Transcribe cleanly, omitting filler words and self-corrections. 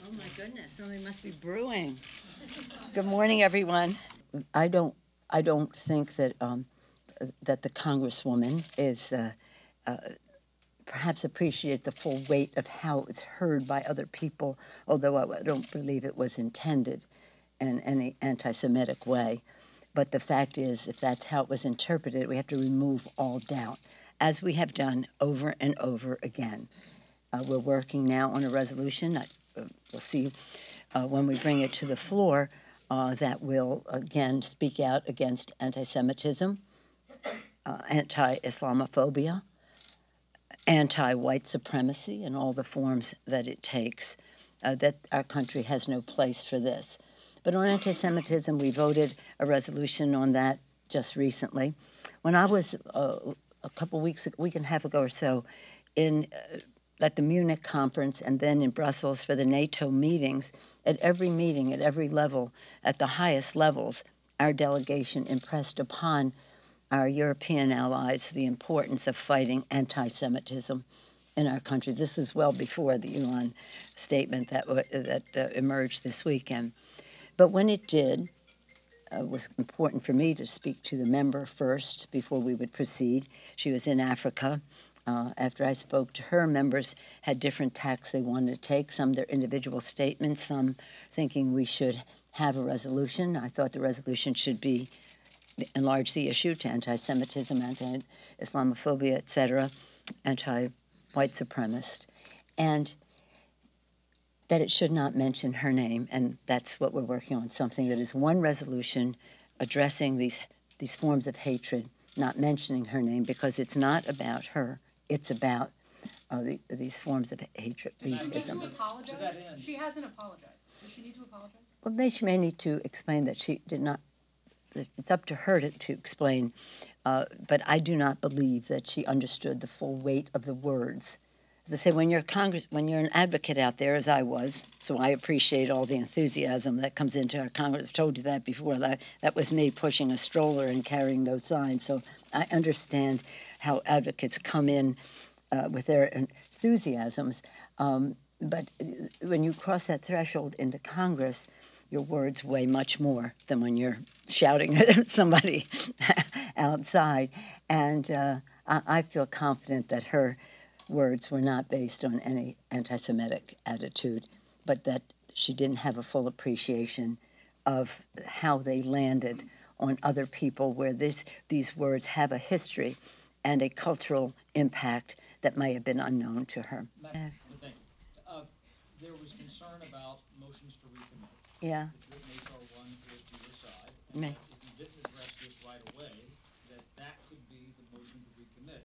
Oh my goodness, something must be brewing. Good morning, everyone. I don't think that that the congresswoman is perhaps appreciate the full weight of how it was heard by other people, although I don't believe it was intended in any anti-Semitic way. But the fact is, if that's how it was interpreted, we have to remove all doubt, as we have done over and over again. We're working now on a resolution. We'll see when we bring it to the floor that will, again, speak out against anti-Semitism, anti-Islamophobia, anti-white supremacy in all the forms that it takes, that our country has no place for this. But on anti-Semitism, we voted a resolution on that just recently. When I was a week and a half ago or so at the Munich conference and then in Brussels for the NATO meetings, at every meeting, at every level, at the highest levels, our delegation impressed upon our European allies the importance of fighting anti-Semitism in our countries. This is well before the Ilhan statement that emerged this weekend. But when it did, it was important for me to speak to the member first before we would proceed. She was in Africa. After I spoke to her, members had different tacks they wanted to take, some their individual statements, some thinking we should have a resolution. I thought the resolution should be enlarge the issue to anti-Semitism, anti-Islamophobia, etc., anti-white supremacist, and that it should not mention her name, and that's what we're working on, something that is one resolution addressing these forms of hatred, not mentioning her name, because it's not about her. It's about these forms of hatred, these isms. Apologize? She hasn't apologized. Does she need to apologize? Well, she may need to explain that she did not. It's up to her to explain, but I do not believe that she understood the full weight of the words. As I say, when you're an advocate out there, as I was, so I appreciate all the enthusiasm that comes into our Congress. I've told you that before. That was me pushing a stroller and carrying those signs. So I understand how advocates come in with their enthusiasms. But when you cross that threshold into Congress, your words weigh much more than when you're shouting at somebody outside. And I feel confident that her words were not based on any anti-Semitic attitude, but that she didn't have a full appreciation of how they landed on other people, where these words have a history and a cultural impact that may have been unknown to her. Thank you. There was concern about motions to recommit. Yeah. It's written HR 1 to your side. And if you didn't address this right away, that could be the motion to recommit.